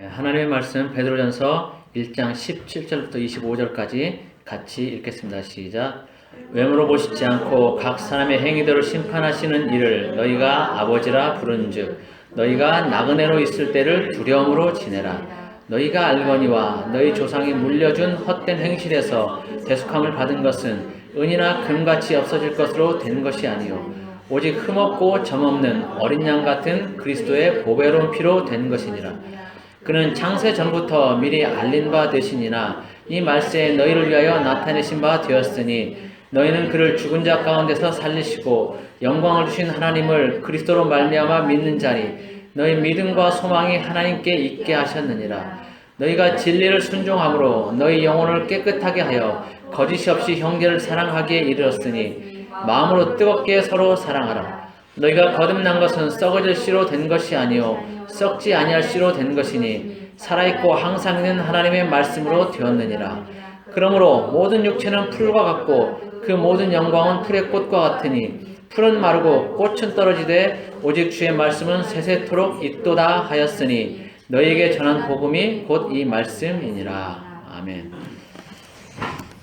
하나님의 말씀 베드로전서 1장 17절부터 25절까지 같이 읽겠습니다. 시작. 외모로 보시지 않고 각 사람의 행위대로 심판하시는 이를 너희가 아버지라 부른즉 너희가 나그네로 있을 때를 두려움으로 지내라. 너희가 알거니와 너희 조상이 물려준 헛된 행실에서 대속함을 받은 것은 은이나 금같이 없어질 것으로 된 것이 아니요 오직 흠없고 점없는 어린 양 같은 그리스도의 보배로운 피로 된 것이니라. 그는 창세 전부터 미리 알린 바 되시니나 이 말세에 너희를 위하여 나타내신 바 되었으니 너희는 그를 죽은 자 가운데서 살리시고 영광을 주신 하나님을 그리스도로 말미암아 믿는 자니 너희 믿음과 소망이 하나님께 있게 하셨느니라. 너희가 진리를 순종함으로 너희 영혼을 깨끗하게 하여 거짓이 없이 형제를 사랑하기에 이르렀으니 마음으로 뜨겁게 서로 사랑하라. 너희가 거듭난 것은 썩어질 씨로 된 것이 아니요 썩지 아니할 씨로 된 것이니 살아있고 항상 있는 하나님의 말씀으로 되었느니라. 그러므로 모든 육체는 풀과 같고 그 모든 영광은 풀의 꽃과 같으니 풀은 마르고 꽃은 떨어지되 오직 주의 말씀은 세세토록 있도다 하였으니 너희에게 전한 복음이 곧 이 말씀이니라. 아멘.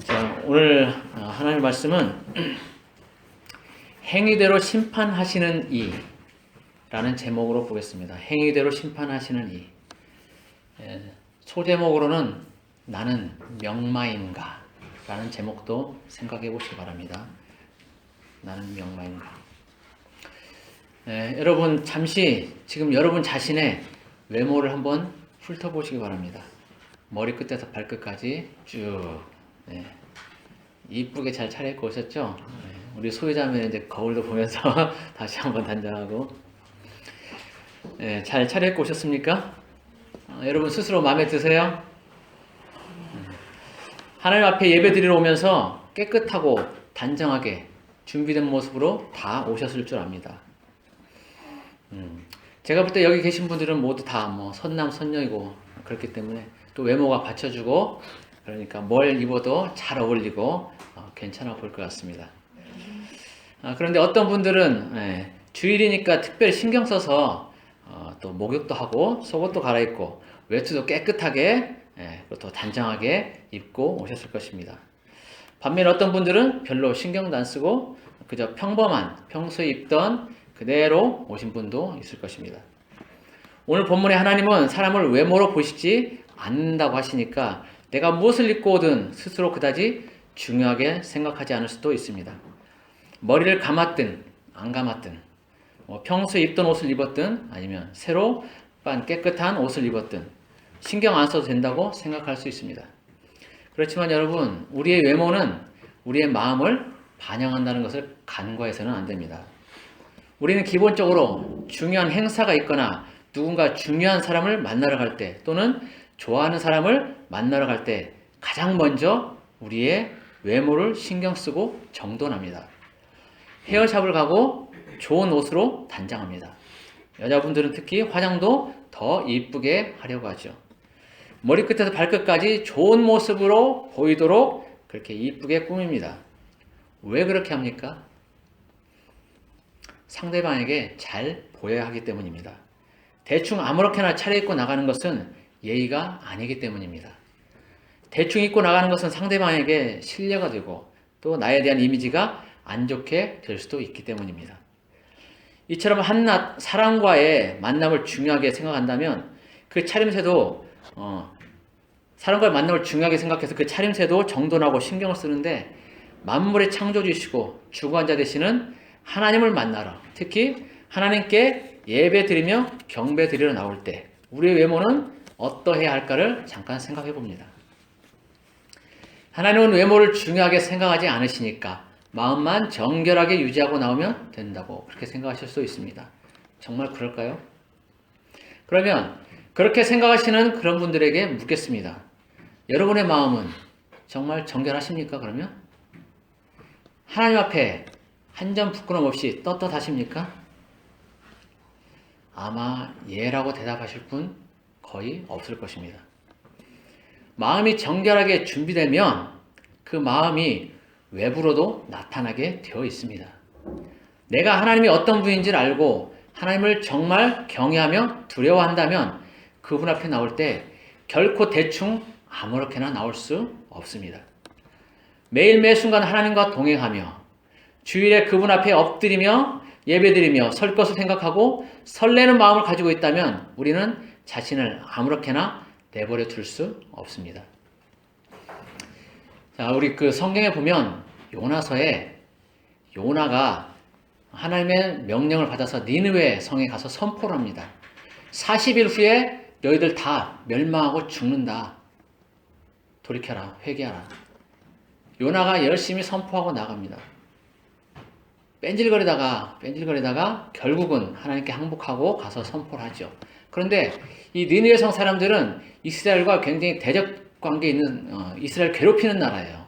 자, 오늘 하나님의 말씀은 행위대로 심판하시는 이 라는 제목으로 보겠습니다. 행위대로 심판하시는 이. 소제목으로는 나는 명마인가 라는 제목도 생각해 보시기 바랍니다. 나는 명마인가. 여러분 잠시 지금 여러분 자신의 외모를 한번 훑어보시기 바랍니다. 머리끝에서 발끝까지 쭉 이쁘게 잘 차려입고 오셨죠? 우리 소유자면 이제 거울도 보면서 다시 한번 단장하고 잘 차려입고 오셨습니까? 여러분 스스로 마음에 드세요? 하나님 앞에 예배 드리러 오면서 깨끗하고 단정하게 준비된 모습으로 다 오셨을 줄 압니다. 제가 볼 때 여기 계신 분들은 모두 다 선남 선녀이고 그렇기 때문에 또 외모가 받쳐주고 그러니까 뭘 입어도 잘 어울리고 괜찮아 보일 것 같습니다. 그런데 어떤 분들은 주일이니까 특별히 신경 써서 또 목욕도 하고 속옷도 갈아입고 외투도 깨끗하게 또 단정하게 입고 오셨을 것입니다. 반면 어떤 분들은 별로 신경도 안 쓰고 그저 평범한 평소에 입던 그대로 오신 분도 있을 것입니다. 오늘 본문의 하나님은 사람을 외모로 보시지 않는다고 하시니까 내가 무엇을 입고 오든 스스로 그다지 중요하게 생각하지 않을 수도 있습니다. 머리를 감았든 안 감았든 평소에 입던 옷을 입었든 아니면 새로 빤 깨끗한 옷을 입었든 신경 안 써도 된다고 생각할 수 있습니다. 그렇지만 여러분 우리의 외모는 우리의 마음을 반영한다는 것을 간과해서는 안 됩니다. 우리는 기본적으로 중요한 행사가 있거나 누군가 중요한 사람을 만나러 갈 때 또는 좋아하는 사람을 만나러 갈 때 가장 먼저 우리의 외모를 신경 쓰고 정돈합니다. 헤어샵을 가고 좋은 옷으로 단장합니다. 여자분들은 특히 화장도 더 이쁘게 하려고 하죠. 머리끝에서 발끝까지 좋은 모습으로 보이도록 그렇게 이쁘게 꾸밉니다. 왜 그렇게 합니까? 상대방에게 잘 보여야 하기 때문입니다. 대충 아무렇게나 차려입고 나가는 것은 예의가 아니기 때문입니다. 대충 입고 나가는 것은 상대방에게 신뢰가 되고 또 나에 대한 이미지가 안 좋게 될 수도 있기 때문입니다. 이처럼 한낱 사람과의 만남을 중요하게 생각한다면 그 차림새도 사람과의 만남을 중요하게 생각해서 그 차림새도 정돈하고 신경을 쓰는데 만물의 창조주시고 주관자 되시는 하나님을 만나러 특히 하나님께 예배 드리며 경배 드리러 나올 때 우리의 외모는 어떠해야 할까를 잠깐 생각해 봅니다. 하나님은 외모를 중요하게 생각하지 않으시니까 마음만 정결하게 유지하고 나오면 된다고 그렇게 생각하실 수도 있습니다. 정말 그럴까요? 그러면 그렇게 생각하시는 그런 분들에게 묻겠습니다. 여러분의 마음은 정말 정결하십니까? 그러면? 하나님 앞에 한 점 부끄럼 없이 떳떳하십니까? 아마 예라고 대답하실 분 거의 없을 것입니다. 마음이 정결하게 준비되면 그 마음이 외부로도 나타나게 되어 있습니다. 내가 하나님이 어떤 분인지를 알고 하나님을 정말 경외하며 두려워한다면 그분 앞에 나올 때 결코 대충 아무렇게나 나올 수 없습니다. 매일 매 순간 하나님과 동행하며 주일에 그분 앞에 엎드리며 예배드리며 설 것을 생각하고 설레는 마음을 가지고 있다면 우리는 자신을 아무렇게나 내버려 둘 수 없습니다. 자, 우리 그 성경에 보면 요나서에 요나가 하나님의 명령을 받아서 니느웨 성에 가서 선포를 합니다. 40일 후에 너희들 다 멸망하고 죽는다. 돌이켜라, 회개하라. 요나가 열심히 선포하고 나갑니다. 뺀질거리다가 결국은 하나님께 항복하고 가서 선포를 하죠. 그런데 이 니느웨 성 사람들은 이스라엘과 굉장히 대적 관계에 있는 이스라엘 괴롭히는 나라예요.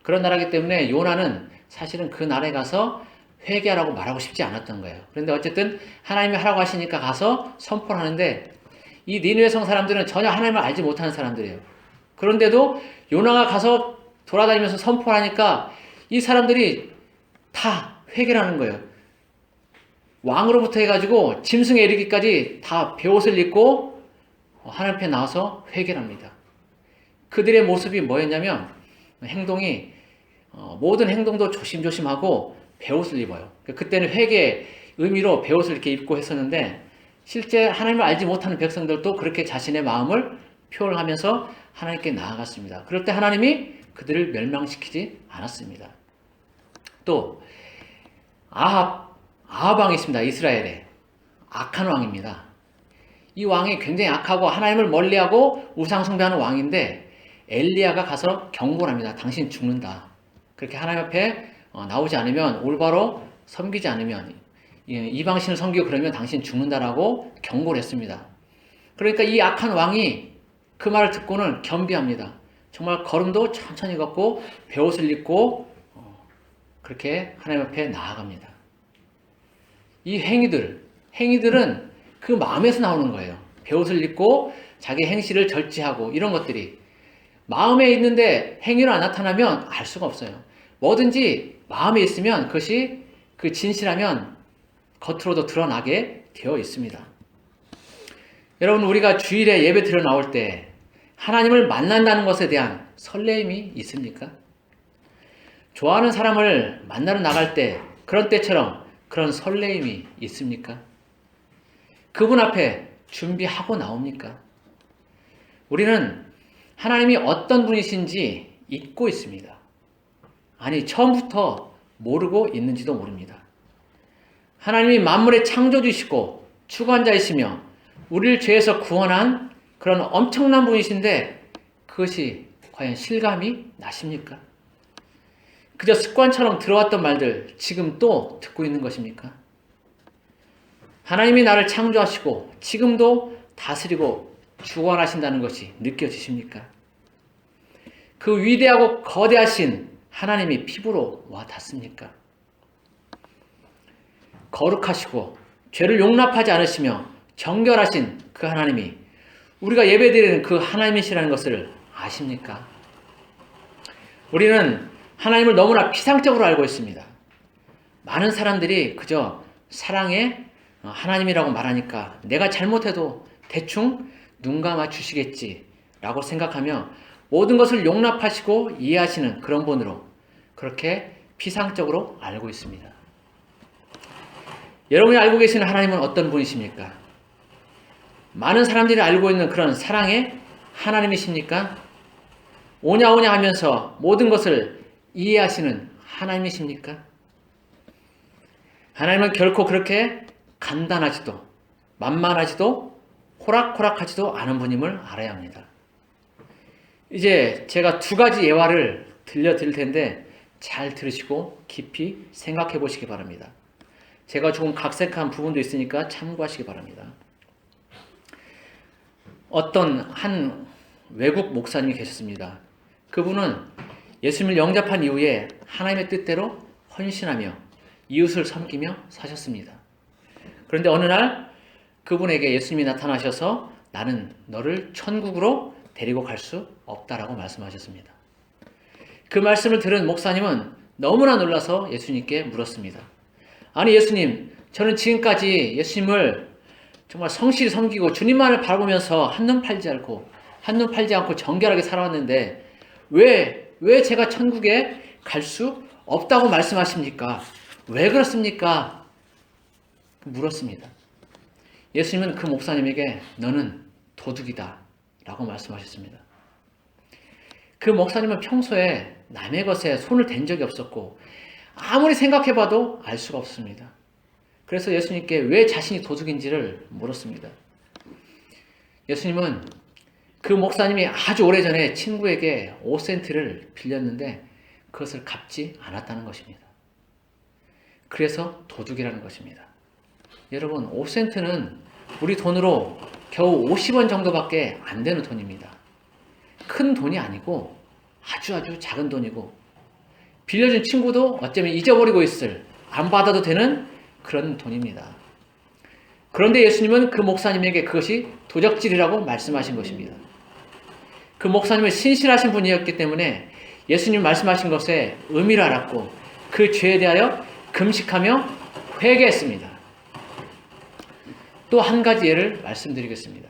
그런 나라이기 때문에 요나는 사실은 그 나라에 가서 회개하라고 말하고 싶지 않았던 거예요. 그런데 어쨌든 하나님이 하라고 하시니까 가서 선포를 하는데 이 니느웨 성 사람들은 전혀 하나님을 알지 못하는 사람들이에요. 그런데도 요나가 가서 돌아다니면서 선포를 하니까 이 사람들이 다 회개를 하는 거예요. 왕으로부터 해가지고 짐승에 이르기까지 다 베옷을 입고 하나님 앞에 나와서 회개를 합니다. 그들의 모습이 뭐였냐면 행동이 모든 행동도 조심조심하고 베옷을 입어요. 그때는 회개의 의미로 베옷을 이렇게 입고 했었는데 실제 하나님을 알지 못하는 백성들도 그렇게 자신의 마음을 표현하면서 하나님께 나아갔습니다. 그럴 때 하나님이 그들을 멸망시키지 않았습니다. 또 아합 왕이 있습니다. 이스라엘에 악한 왕입니다. 이 왕이 굉장히 악하고 하나님을 멀리하고 우상 숭배하는 왕인데 엘리야가 가서 경고를 합니다. 당신 죽는다. 그렇게 하나님 앞에 나오지 않으면 올바로 섬기지 않으면 이방신을 섬기고 그러면 당신 죽는다라고 경고를 했습니다. 그러니까 이 악한 왕이 그 말을 듣고는 겸비합니다. 정말 걸음도 천천히 걷고 베옷을 입고 그렇게 하나님 앞에 나아갑니다. 이 행위들은 그 마음에서 나오는 거예요. 베옷을 입고 자기 행실을 절제하고 이런 것들이 마음에 있는데 행위로 안 나타나면 알 수가 없어요. 뭐든지 마음에 있으면 그것이 그 진실하면 겉으로도 드러나게 되어 있습니다. 여러분, 우리가 주일에 예배 드려 나올 때 하나님을 만난다는 것에 대한 설레임이 있습니까? 좋아하는 사람을 만나러 나갈 때 그런 때처럼 그런 설레임이 있습니까? 그분 앞에 준비하고 나옵니까? 우리는 하나님이 어떤 분이신지 잊고 있습니다. 아니, 처음부터 모르고 있는지도 모릅니다. 하나님이 만물의 창조주시고 주관자이시며 우리를 죄에서 구원한 그런 엄청난 분이신데 그것이 과연 실감이 나십니까? 그저 습관처럼 들어왔던 말들 지금 또 듣고 있는 것입니까? 하나님이 나를 창조하시고 지금도 다스리고 주관하신다는 것이 느껴지십니까? 그 위대하고 거대하신 하나님이 피부로 와 닿습니까? 거룩하시고 죄를 용납하지 않으시며 정결하신 그 하나님이 우리가 예배드리는 그 하나님이시라는 것을 아십니까? 우리는 하나님을 너무나 피상적으로 알고 있습니다. 많은 사람들이 그저 사랑의 하나님이라고 말하니까 내가 잘못해도 대충 눈 감아 주시겠지라고 생각하며 모든 것을 용납하시고 이해하시는 그런 분으로 그렇게 피상적으로 알고 있습니다. 여러분이 알고 계시는 하나님은 어떤 분이십니까? 많은 사람들이 알고 있는 그런 사랑의 하나님이십니까? 오냐 하면서 모든 것을 이해하시는 하나님이십니까? 하나님은 결코 그렇게 간단하지도 만만하지도 호락호락하지도 않은 분임을 알아야 합니다. 이제 제가 두 가지 예화를 들려드릴 텐데 잘 들으시고 깊이 생각해 보시기 바랍니다. 제가 조금 각색한 부분도 있으니까 참고하시기 바랍니다. 어떤 한 외국 목사님이 계셨습니다. 그분은 예수님을 영접한 이후에 하나님의 뜻대로 헌신하며 이웃을 섬기며 사셨습니다. 그런데 어느 날 그분에게 예수님이 나타나셔서 나는 너를 천국으로 데리고 갈 수 없다라고 말씀하셨습니다. 그 말씀을 들은 목사님은 너무나 놀라서 예수님께 물었습니다. 아니 예수님, 저는 지금까지 예수님을 정말 성실히 섬기고 주님만을 바라보면서 한눈 팔지 않고 정결하게 살아왔는데 왜 제가 천국에 갈 수 없다고 말씀하십니까? 왜 그렇습니까? 물었습니다. 예수님은 그 목사님에게 너는 도둑이다 라고 말씀하셨습니다. 그 목사님은 평소에 남의 것에 손을 댄 적이 없었고 아무리 생각해봐도 알 수가 없습니다. 그래서 예수님께 왜 자신이 도둑인지를 물었습니다. 예수님은 그 목사님이 아주 오래전에 친구에게 5센트를 빌렸는데 그것을 갚지 않았다는 것입니다. 그래서 도둑이라는 것입니다. 여러분, 5센트는 우리 돈으로 겨우 50원 정도밖에 안 되는 돈입니다. 큰 돈이 아니고 아주 작은 돈이고 빌려준 친구도 어쩌면 잊어버리고 안 받아도 되는 그런 돈입니다. 그런데 예수님은 그 목사님에게 그것이 도적질이라고 말씀하신 것입니다. 그 목사님은 신실하신 분이었기 때문에 예수님 말씀하신 것의 의미를 알았고 그 죄에 대하여 금식하며 회개했습니다. 또 한 가지 예를 말씀드리겠습니다.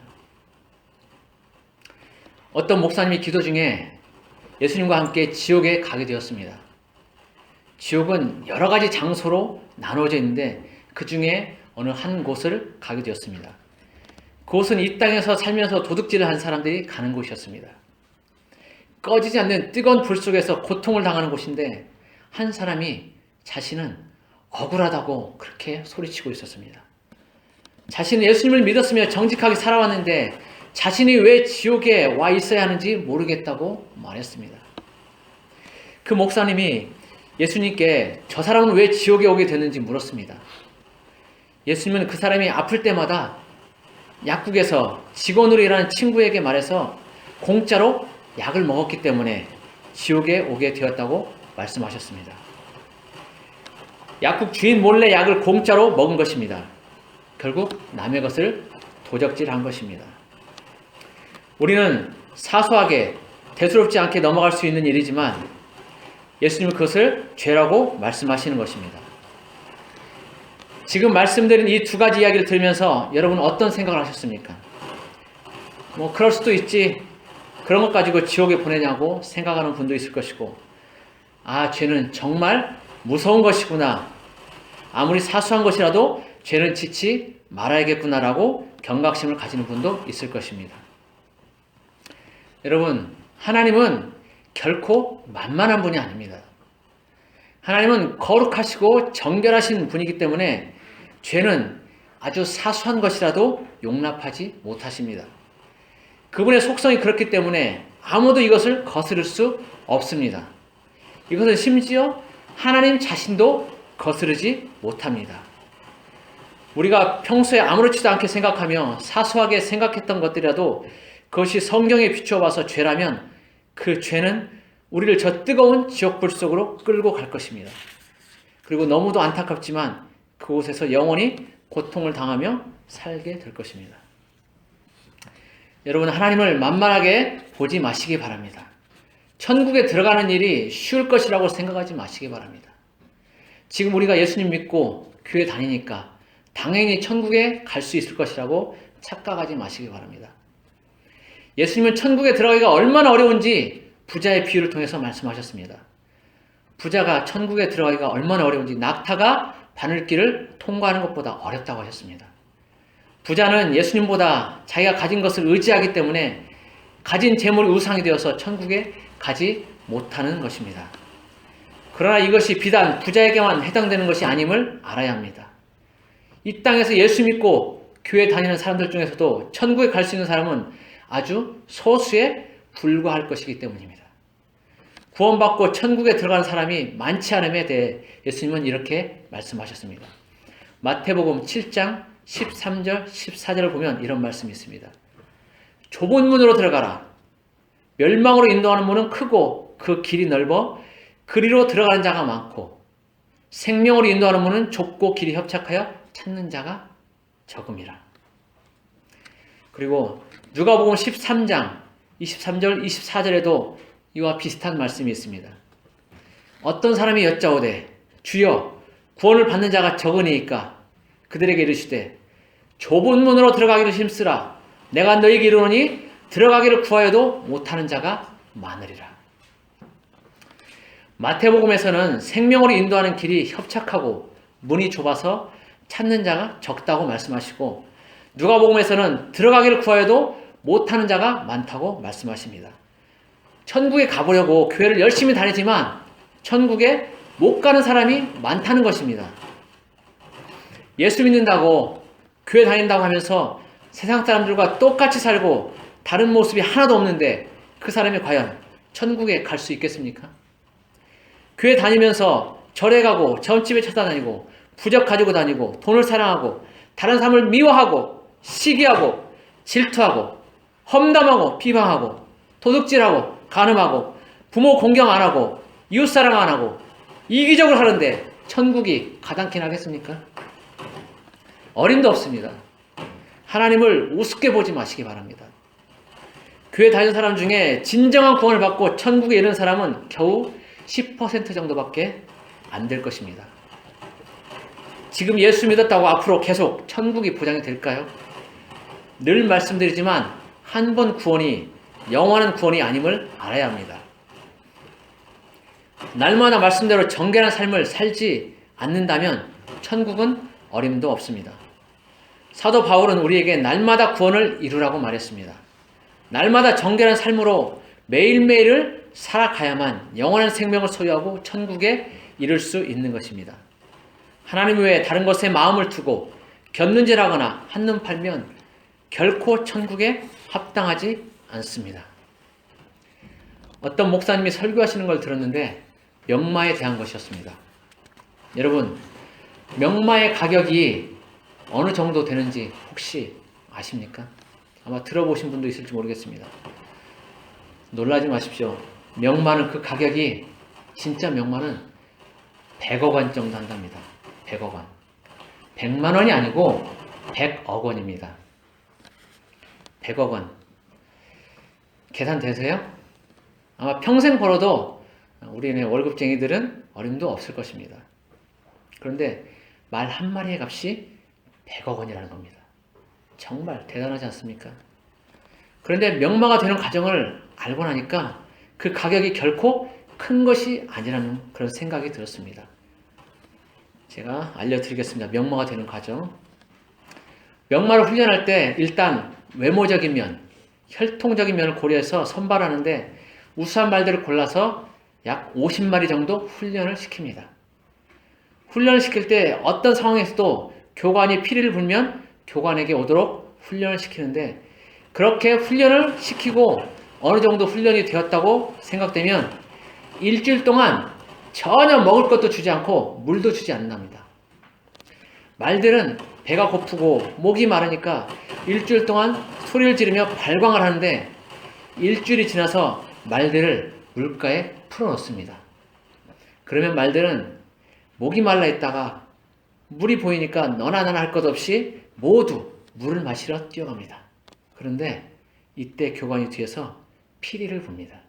어떤 목사님이 기도 중에 예수님과 함께 지옥에 가게 되었습니다. 지옥은 여러 가지 장소로 나누어져 있는데 그 중에 어느 한 곳을 가게 되었습니다. 그곳은 이 땅에서 살면서 도둑질을 한 사람들이 가는 곳이었습니다. 꺼지지 않는 뜨거운 불 속에서 고통을 당하는 곳인데 한 사람이 자신은 억울하다고 그렇게 소리치고 있었습니다. 자신은 예수님을 믿었으며 정직하게 살아왔는데 자신이 왜 지옥에 와 있어야 하는지 모르겠다고 말했습니다. 그 목사님이 예수님께 저 사람은 왜 지옥에 오게 됐는지 물었습니다. 예수님은 그 사람이 아플 때마다 약국에서 직원으로 일하는 친구에게 말해서 공짜로 약을 먹었기 때문에 지옥에 오게 되었다고 말씀하셨습니다. 약국 주인 몰래 약을 공짜로 먹은 것입니다. 결국 남의 것을 도적질한 것입니다. 우리는 사소하게 대수롭지 않게 넘어갈 수 있는 일이지만 예수님은 그것을 죄라고 말씀하시는 것입니다. 지금 말씀드린 이 두 가지 이야기를 들으면서 여러분 어떤 생각을 하셨습니까? 그럴 수도 있지. 그런 것 가지고 지옥에 보내냐고 생각하는 분도 있을 것이고, 죄는 정말 무서운 것이구나. 아무리 사소한 것이라도 죄는 짓지 말아야겠구나라고 경각심을 가지는 분도 있을 것입니다. 여러분, 하나님은 결코 만만한 분이 아닙니다. 하나님은 거룩하시고 정결하신 분이기 때문에 죄는 아주 사소한 것이라도 용납하지 못하십니다. 그분의 속성이 그렇기 때문에 아무도 이것을 거스를 수 없습니다. 이것은 심지어 하나님 자신도 거스르지 못합니다. 우리가 평소에 아무렇지도 않게 생각하며 사소하게 생각했던 것들이라도 그것이 성경에 비추어 봐서 죄라면 그 죄는 우리를 저 뜨거운 지옥불 속으로 끌고 갈 것입니다. 그리고 너무도 안타깝지만 그곳에서 영원히 고통을 당하며 살게 될 것입니다. 여러분, 하나님을 만만하게 보지 마시기 바랍니다. 천국에 들어가는 일이 쉬울 것이라고 생각하지 마시기 바랍니다. 지금 우리가 예수님 믿고 교회 다니니까 당연히 천국에 갈 수 있을 것이라고 착각하지 마시기 바랍니다. 예수님은 천국에 들어가기가 얼마나 어려운지 부자의 비유를 통해서 말씀하셨습니다. 부자가 천국에 들어가기가 얼마나 어려운지 낙타가 바늘길을 통과하는 것보다 어렵다고 하셨습니다. 부자는 예수님보다 자기가 가진 것을 의지하기 때문에 가진 재물이 우상이 되어서 천국에 가지 못하는 것입니다. 그러나 이것이 비단 부자에게만 해당되는 것이 아님을 알아야 합니다. 이 땅에서 예수 믿고 교회 다니는 사람들 중에서도 천국에 갈 수 있는 사람은 아주 소수에 불과할 것이기 때문입니다. 구원받고 천국에 들어가는 사람이 많지 않음에 대해 예수님은 이렇게 말씀하셨습니다. 마태복음 7장 13절 14절을 보면 이런 말씀이 있습니다. 좁은 문으로 들어가라. 멸망으로 인도하는 문은 크고 그 길이 넓어 그리로 들어가는 자가 많고 생명으로 인도하는 문은 좁고 길이 협착하여 찾는 자가 적음이라. 그리고 누가복음 13장 23절 24절에도 이와 비슷한 말씀이 있습니다. 어떤 사람이 여짜오되 주여 구원을 받는 자가 적으니까 그들에게 이르시되 좁은 문으로 들어가기를 힘쓰라. 내가 너희에게 이르노니 들어가기를 구하여도 못하는 자가 많으리라. 마태복음에서는 생명으로 인도하는 길이 협착하고 문이 좁아서 찾는 자가 적다고 말씀하시고, 누가복음에서는 들어가기를 구하여도 못하는 자가 많다고 말씀하십니다. 천국에 가보려고 교회를 열심히 다니지만 천국에 못 가는 사람이 많다는 것입니다. 예수 믿는다고 교회 다닌다고 하면서 세상 사람들과 똑같이 살고 다른 모습이 하나도 없는데 그 사람이 과연 천국에 갈 수 있겠습니까? 교회 다니면서 절에 가고 점집에 찾아다니고 부적 가지고 다니고 돈을 사랑하고 다른 사람을 미워하고 시기하고 질투하고 험담하고 비방하고 도둑질하고 간음하고 부모 공경 안 하고 이웃사랑 안 하고 이기적으로 하는데 천국이 가당키나 하겠습니까? 어림도 없습니다. 하나님을 우습게 보지 마시기 바랍니다. 교회 다니는 사람 중에 진정한 구원을 받고 천국에 이르는 사람은 겨우 10% 정도밖에 안 될 것입니다. 지금 예수 믿었다고 앞으로 계속 천국이 보장이 될까요? 늘 말씀드리지만 한 번 구원이 영원한 구원이 아님을 알아야 합니다. 날마다 말씀대로 정결한 삶을 살지 않는다면 천국은 어림도 없습니다. 사도 바울은 우리에게 날마다 구원을 이루라고 말했습니다. 날마다 정결한 삶으로 매일매일을 살아가야만 영원한 생명을 소유하고 천국에 이를 수 있는 것입니다. 하나님 외에 다른 것에 마음을 두고 곁눈질하거나 한눈 팔면 결코 천국에 합당하지 않습니다. 어떤 목사님이 설교하시는 걸 들었는데 명마에 대한 것이었습니다. 여러분, 명마의 가격이 어느 정도 되는지 혹시 아십니까? 아마 들어보신 분도 있을지 모르겠습니다. 놀라지 마십시오. 명마는 그 가격이, 진짜 명마는 100억 원 정도 한답니다. 100억 원. 100만 원이 아니고 100억 원입니다. 100억 원. 계산되세요? 아마 평생 벌어도 우리네 월급쟁이들은 어림도 없을 것입니다. 그런데 말 한 마리의 값이 100억 원이라는 겁니다. 정말 대단하지 않습니까? 그런데 명마가 되는 과정을 알고 나니까 그 가격이 결코 큰 것이 아니라는 그런 생각이 들었습니다. 제가 알려드리겠습니다. 명마가 되는 과정. 명마를 훈련할 때 일단 외모적인 면, 혈통적인 면을 고려해서 선발하는데 우수한 말들을 골라서 약 50마리 정도 훈련을 시킵니다. 훈련을 시킬 때 어떤 상황에서도 교관이 피리를 불면 교관에게 오도록 훈련을 시키는데, 그렇게 훈련을 시키고 어느 정도 훈련이 되었다고 생각되면 일주일 동안 전혀 먹을 것도 주지 않고 물도 주지 않는답니다. 말들은 배가 고프고 목이 마르니까 일주일 동안 소리를 지르며 발광을 하는데 일주일이 지나서 말들을 물가에 풀어놓습니다. 그러면 말들은 목이 말라 있다가 물이 보이니까 너나 나나 할 것 없이 모두 물을 마시러 뛰어갑니다. 그런데 이때 교관이 뒤에서 피리를 붑니다.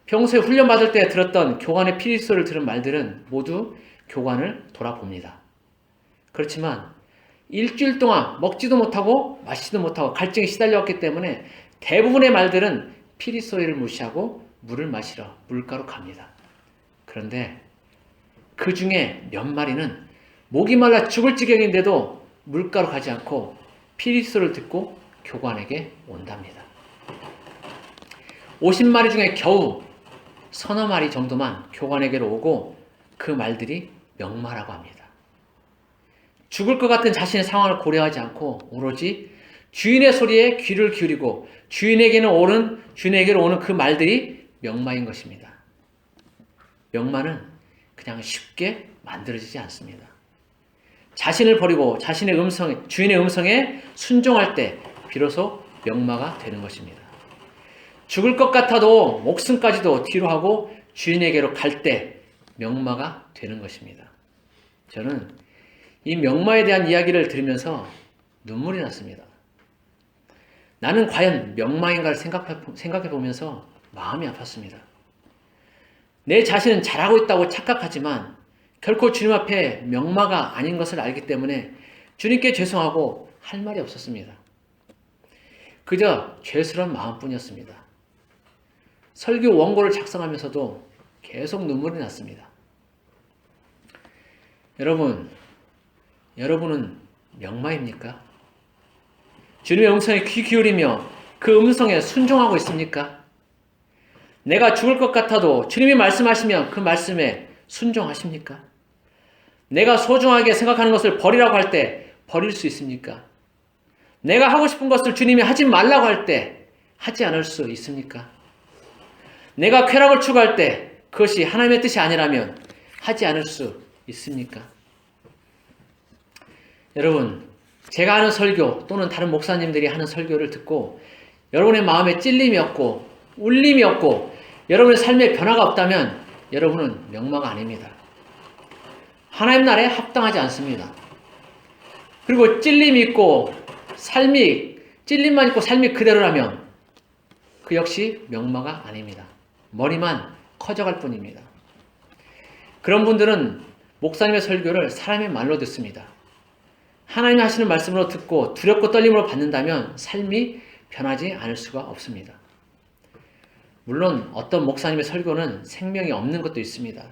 평소에 훈련받을 때 들었던 교관의 피리 소리를 들은 말들은 모두 교관을 돌아봅니다. 그렇지만 일주일 동안 먹지도 못하고 마시지도 못하고 갈증에 시달려왔기 때문에 대부분의 말들은 피리 소리를 무시하고 물을 마시러 물가로 갑니다. 그런데 그 중에 몇 마리는 목이 말라 죽을 지경인데도 물가로 가지 않고 피리 소리를 듣고 교관에게 온답니다. 50마리 중에 겨우 서너 마리 정도만 교관에게로 오고 그 말들이 명마라고 합니다. 죽을 것 같은 자신의 상황을 고려하지 않고 오로지 주인의 소리에 귀를 기울이고 주인에게로 오는 그 말들이 명마인 것입니다. 명마는 그냥 쉽게 만들어지지 않습니다. 자신을 버리고 주인의 음성에 순종할 때 비로소 명마가 되는 것입니다. 죽을 것 같아도 목숨까지도 뒤로 하고 주인에게로 갈 때 명마가 되는 것입니다. 저는 이 명마에 대한 이야기를 들으면서 눈물이 났습니다. 나는 과연 명마인가를 생각해 보면서 마음이 아팠습니다. 내 자신은 잘하고 있다고 착각하지만 결코 주님 앞에 명마가 아닌 것을 알기 때문에 주님께 죄송하고 할 말이 없었습니다. 그저 죄스러운 마음뿐이었습니다. 설교 원고를 작성하면서도 계속 눈물이 났습니다. 여러분은 명마입니까? 주님의 음성에 귀 기울이며 그 음성에 순종하고 있습니까? 내가 죽을 것 같아도 주님이 말씀하시면 그 말씀에 순종하십니까? 내가 소중하게 생각하는 것을 버리라고 할 때 버릴 수 있습니까? 내가 하고 싶은 것을 주님이 하지 말라고 할 때 하지 않을 수 있습니까? 내가 쾌락을 추구할 때 그것이 하나님의 뜻이 아니라면 하지 않을 수 있습니까? 여러분, 제가 하는 설교 또는 다른 목사님들이 하는 설교를 듣고 여러분의 마음에 찔림이 없고 울림이 없고 여러분의 삶에 변화가 없다면 여러분은 명마가 아닙니다. 하나님 나라에 합당하지 않습니다. 그리고 찔림이 있고 찔림만 있고 삶이 그대로라면 그 역시 명마가 아닙니다. 머리만 커져갈 뿐입니다. 그런 분들은 목사님의 설교를 사람의 말로 듣습니다. 하나님이 하시는 말씀으로 듣고 두렵고 떨림으로 받는다면 삶이 변하지 않을 수가 없습니다. 물론 어떤 목사님의 설교는 생명이 없는 것도 있습니다.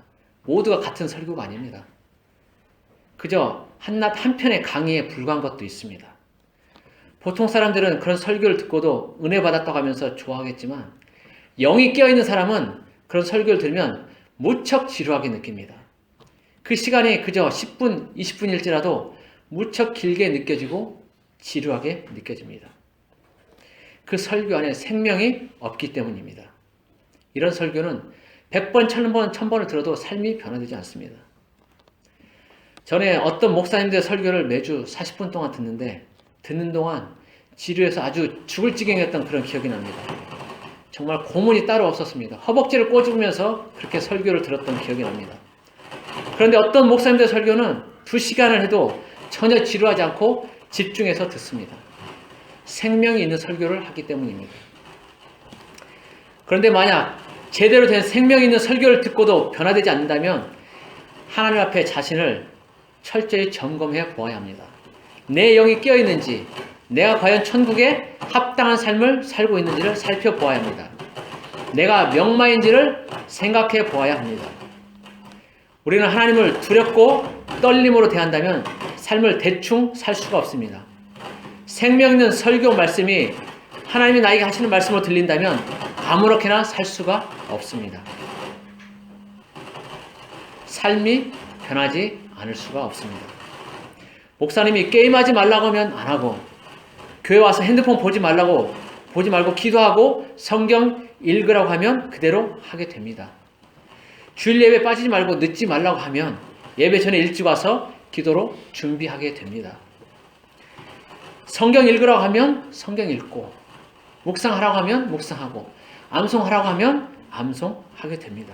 모두가 같은 설교가 아닙니다. 그저 한낱 한편의 강의에 불과한 것도 있습니다. 보통 사람들은 그런 설교를 듣고도 은혜 받았다고 하면서 좋아하겠지만 영이 깨어있는 사람은 그런 설교를 들으면 무척 지루하게 느낍니다. 그 시간이 그저 10분, 20분일지라도 무척 길게 느껴지고 지루하게 느껴집니다. 그 설교 안에 생명이 없기 때문입니다. 이런 설교는 100번, 1000번, 1000번을 들어도 삶이 변화되지 않습니다. 전에 어떤 목사님들의 설교를 매주 40분 동안 듣는 동안 지루해서 아주 죽을 지경이었던 그런 기억이 납니다. 정말 고문이 따로 없었습니다. 허벅지를 꼬집으면서 그렇게 설교를 들었던 기억이 납니다. 그런데 어떤 목사님들의 설교는 2시간을 해도 전혀 지루하지 않고 집중해서 듣습니다. 생명이 있는 설교를 하기 때문입니다. 그런데 만약 제대로 된 생명 있는 설교를 듣고도 변화되지 않는다면 하나님 앞에 자신을 철저히 점검해 보아야 합니다. 내 영이 깨어있는지, 내가 과연 천국에 합당한 삶을 살고 있는지를 살펴보아야 합니다. 내가 명마인지를 생각해 보아야 합니다. 우리는 하나님을 두렵고 떨림으로 대한다면 삶을 대충 살 수가 없습니다. 생명 있는 설교 말씀이 하나님이 나에게 하시는 말씀으로 들린다면 아무렇게나 살 수가 없습니다. 삶이 변하지 않을 수가 없습니다. 목사님이 게임하지 말라고 하면 안 하고, 교회 와서 핸드폰 보지 말고 기도하고 성경 읽으라고 하면 그대로 하게 됩니다. 주일 예배 빠지지 말고 늦지 말라고 하면 예배 전에 일찍 와서 기도로 준비하게 됩니다. 성경 읽으라고 하면 성경 읽고, 묵상하라고 하면 묵상하고, 암송하라고 하면 암송하게 됩니다.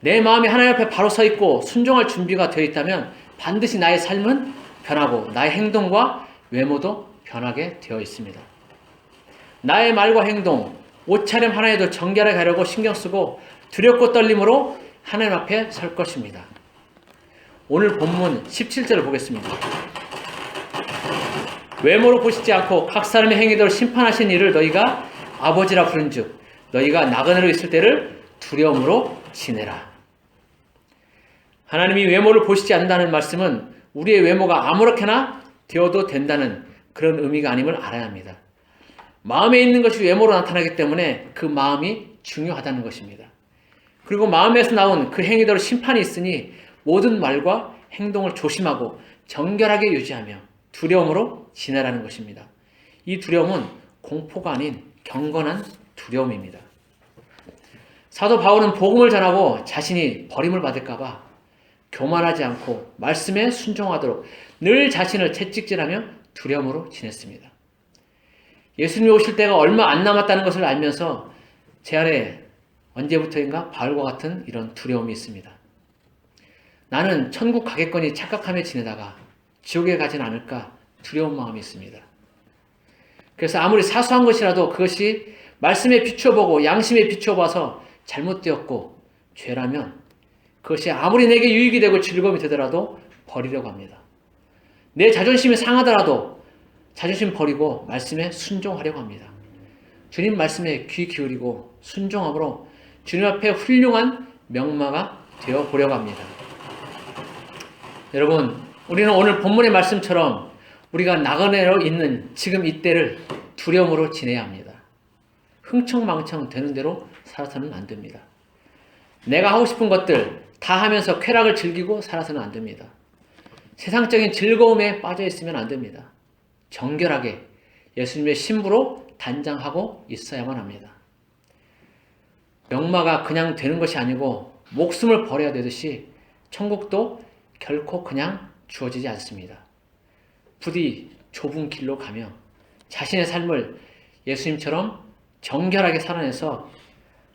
내 마음이 하나님 앞에 바로 서 있고 순종할 준비가 되어 있다면 반드시 나의 삶은 변하고 나의 행동과 외모도 변하게 되어 있습니다. 나의 말과 행동, 옷차림 하나에도 정결하게 하려고 신경 쓰고 두렵고 떨림으로 하나님 앞에 설 것입니다. 오늘 본문 17절을 보겠습니다. 외모로 보시지 않고 각 사람의 행위대로 심판하신 이를 너희가 아버지라 부른즉 너희가 나그네로 있을 때를 두려움으로 지내라. 하나님이 외모를 보시지 않는다는 말씀은 우리의 외모가 아무렇게나 되어도 된다는 그런 의미가 아님을 알아야 합니다. 마음에 있는 것이 외모로 나타나기 때문에 그 마음이 중요하다는 것입니다. 그리고 마음에서 나온 그 행위대로 심판이 있으니 모든 말과 행동을 조심하고 정결하게 유지하며 두려움으로 지내라는 것입니다. 이 두려움은 공포가 아닌 경건한 두려움입니다. 사도 바울은 복음을 전하고 자신이 버림을 받을까봐 교만하지 않고 말씀에 순종하도록 늘 자신을 채찍질하며 두려움으로 지냈습니다. 예수님이 오실 때가 얼마 안 남았다는 것을 알면서 제 안에 언제부터인가 바울과 같은 이런 두려움이 있습니다. 나는 천국 가겠거니 착각하며 지내다가 지옥에 가진 않을까 두려운 마음이 있습니다. 그래서 아무리 사소한 것이라도 그것이 말씀에 비추어보고 양심에 비추어봐서 잘못되었고 죄라면 그것이 아무리 내게 유익이 되고 즐거움이 되더라도 버리려고 합니다. 내 자존심이 상하더라도 자존심 버리고 말씀에 순종하려고 합니다. 주님 말씀에 귀 기울이고 순종함으로 주님 앞에 훌륭한 명마가 되어 보려고 합니다. 여러분, 우리는 오늘 본문의 말씀처럼 우리가 나그네로 있는 지금 이때를 두려움으로 지내야 합니다. 흥청망청 되는 대로 살아서는 안 됩니다. 내가 하고 싶은 것들 다 하면서 쾌락을 즐기고 살아서는 안 됩니다. 세상적인 즐거움에 빠져 있으면 안 됩니다. 정결하게 예수님의 신부로 단장하고 있어야만 합니다. 명마가 그냥 되는 것이 아니고 목숨을 버려야 되듯이 천국도 결코 그냥 주어지지 않습니다. 부디 좁은 길로 가며 자신의 삶을 예수님처럼 정결하게 살아내서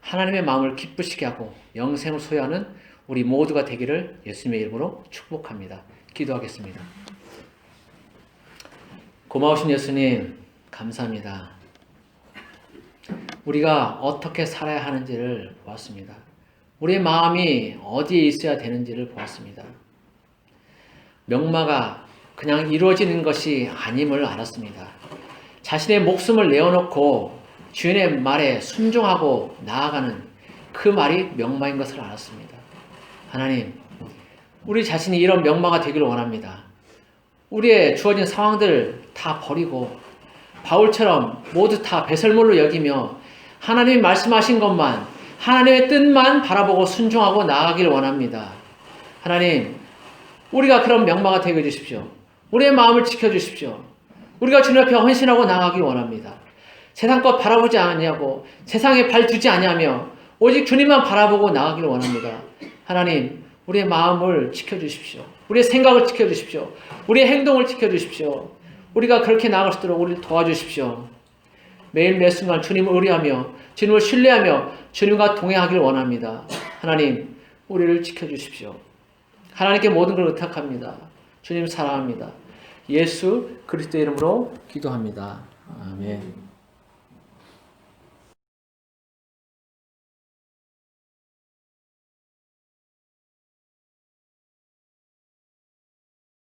하나님의 마음을 기쁘시게 하고 영생을 소유하는 우리 모두가 되기를 예수님의 이름으로 축복합니다. 기도하겠습니다. 고마우신 예수님, 감사합니다. 우리가 어떻게 살아야 하는지를 보았습니다. 우리의 마음이 어디에 있어야 되는지를 보았습니다. 명마가 그냥 이루어지는 것이 아님을 알았습니다. 자신의 목숨을 내어놓고 주인의 말에 순종하고 나아가는 그 말이 명마인 것을 알았습니다. 하나님, 우리 자신이 이런 명마가 되기를 원합니다. 우리의 주어진 상황들 다 버리고 바울처럼 모두 다 배설물로 여기며 하나님이 말씀하신 것만, 하나님의 뜻만 바라보고 순종하고 나아가기를 원합니다. 하나님, 우리가 그런 명마가 되게 해주십시오. 우리의 마음을 지켜주십시오. 우리가 주님 앞에 헌신하고 나아가기 원합니다. 세상 것 바라보지 아니하고 세상에 발 두지 아니하며 오직 주님만 바라보고 나아가기를 원합니다. 하나님, 우리의 마음을 지켜주십시오. 우리의 생각을 지켜주십시오. 우리의 행동을 지켜주십시오. 우리가 그렇게 나아갈 수 있도록 우리를 도와주십시오. 매일 매 순간 주님을 의뢰하며 주님을 신뢰하며 주님과 동행하기를 원합니다. 하나님, 우리를 지켜주십시오. 하나님께 모든 걸 의탁합니다. 주님 사랑합니다. 예수 그리스도의 이름으로 기도합니다. 아멘.